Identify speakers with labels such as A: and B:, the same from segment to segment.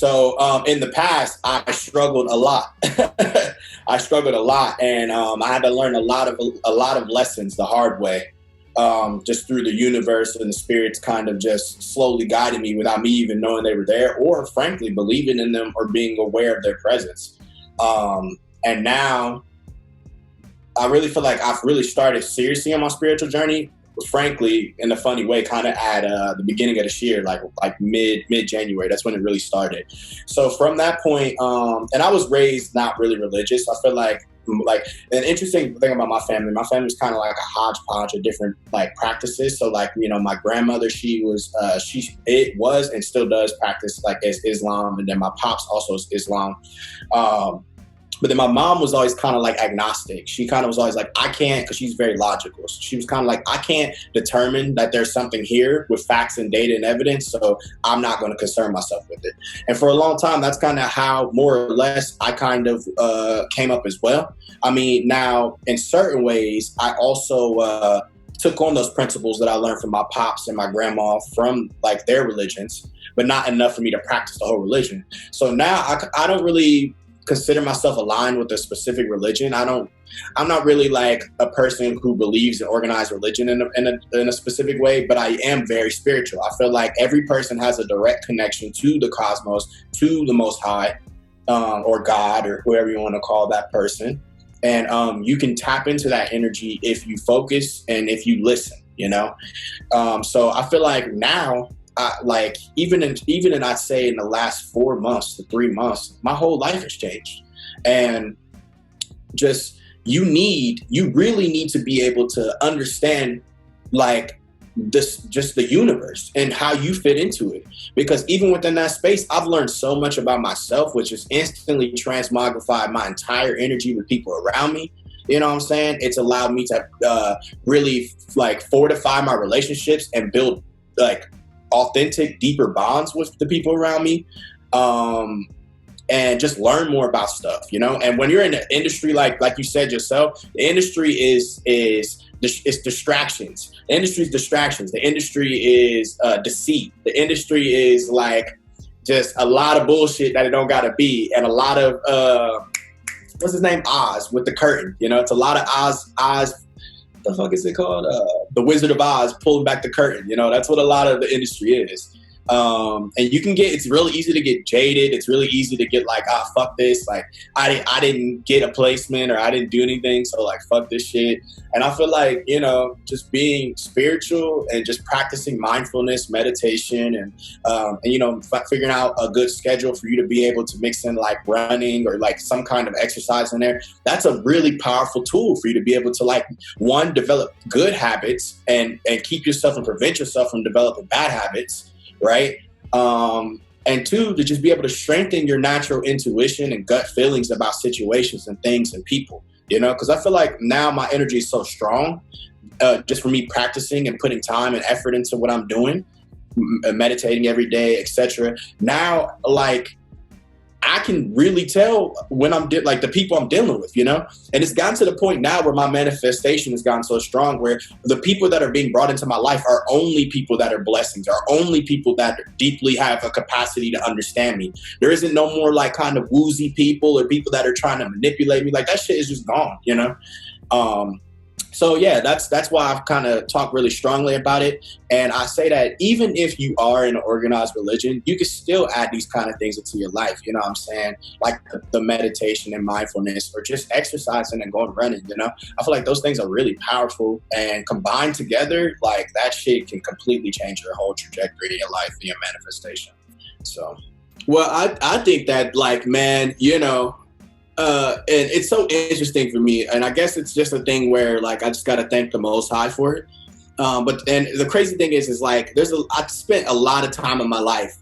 A: So in the past, I struggled a lot. I struggled a lot, and I had to learn a lot of lessons the hard way, just through the universe and the spirits kind of just slowly guiding me without me even knowing they were there, or frankly believing in them or being aware of their presence. And now I really feel like I've really started seriously on my spiritual journey, frankly, in a funny way, kind of at the beginning of this year, like mid-January. That's when it really started. So from that point, and I was raised not really religious. I feel like an interesting thing about my family's kind of like a hodgepodge of different like practices. So like, you know, my grandmother, she was and still does practice like as Islam. And then my pops also is Islam. But then my mom was always kind of like agnostic. She kind of was always like, I can't, because she's very logical. So she was kind of like, I can't determine that there's something here with facts and data and evidence, so I'm not going to concern myself with it. And for a long time, that's kind of how more or less I kind of came up as well. I mean, now in certain ways, I also took on those principles that I learned from my pops and my grandma from like their religions, but not enough for me to practice the whole religion. So now I don't really consider myself aligned with a specific religion. I'm not really like a person who believes in organized religion in a specific way, but I am very spiritual. I feel like every person has a direct connection to the cosmos, to the Most High, or God, or whoever you want to call that person. And you can tap into that energy if you focus and if you listen, you know? So I feel like now, like even in I'd say in the last 4 months to 3 months, my whole life has changed. And just you really need to be able to understand like just the universe and how you fit into it. Because even within that space, I've learned so much about myself, which has instantly transmogrified my entire energy with people around me. You know what I'm saying? It's allowed me to really like fortify my relationships and build like authentic, deeper bonds with the people around me, and just learn more about stuff, you know? And when you're in the industry, like you said yourself, the industry is distractions. The industry is distractions. The industry is deceit. The industry is like just a lot of bullshit that it don't gotta be, and a lot of what's his name? Oz with the curtain. You know, it's a lot of Oz. The fuck is it called? The Wizard of Oz pulling back the curtain. You know, that's what a lot of the industry is. And it's really easy to get jaded. It's really easy to get like, fuck this. Like I didn't get a placement, or I didn't do anything, so like fuck this shit. And I feel like, you know, just being spiritual and just practicing mindfulness, meditation, and you know, figuring out a good schedule for you to be able to mix in like running or like some kind of exercise in there. That's a really powerful tool for you to be able to like, one, develop good habits and keep yourself and prevent yourself from developing bad habits. Right. And two, to just be able to strengthen your natural intuition and gut feelings about situations and things and people, you know, because I feel like now my energy is so strong, just for me practicing and putting time and effort into what I'm doing, meditating every day, etc. Now, like, I can really tell when I'm like the people I'm dealing with, you know, and it's gotten to the point now where my manifestation has gotten so strong where the people that are being brought into my life are only people that are blessings, are only people that deeply have a capacity to understand me. There isn't no more like kind of woozy people or people that are trying to manipulate me. Like that shit is just gone, you know? So yeah, that's why I've kind of talked really strongly about it. And I say that even if you are in an organized religion, you can still add these kind of things into your life. You know what I'm saying? Like the meditation and mindfulness, or just exercising and going running, you know? I feel like those things are really powerful, and combined together, like that shit can completely change your whole trajectory of your life via manifestation. So, well, I think that like, man, you know, and it's so interesting for me, and I guess it's just a thing where like I just got to thank the Most High for it. But the crazy thing is like I spent a lot of time in my life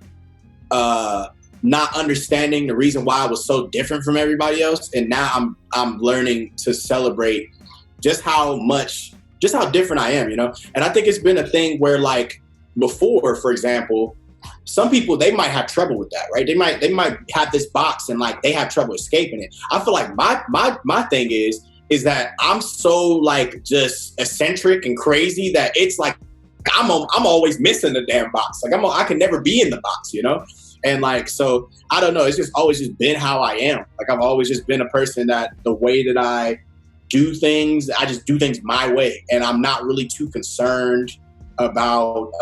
A: not understanding the reason why I was so different from everybody else, and now I'm learning to celebrate just how different I am, you know. And I think it's been a thing where like before, for example, some people, they might have trouble with that, right? They might have this box and like they have trouble escaping it. I feel like my thing is that I'm so like just eccentric and crazy that it's like I'm always missing the damn box. Like I can never be in the box, you know? And like, so I don't know. It's just always just been how I am. Like I've always just been a person that the way that I do things, I just do things my way. And I'm not really too concerned about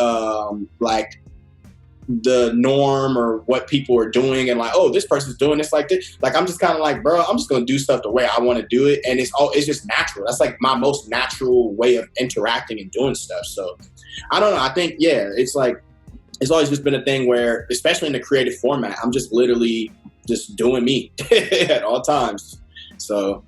A: like the norm or what people are doing and like, oh, this person's doing this like this. Like, I'm just kind of like, bro, I'm just going to do stuff the way I want to do it. And it's just natural. That's like my most natural way of interacting and doing stuff. So I don't know. I think, yeah, it's like, it's always just been a thing where, especially in the creative format, I'm just literally just doing me at all times. So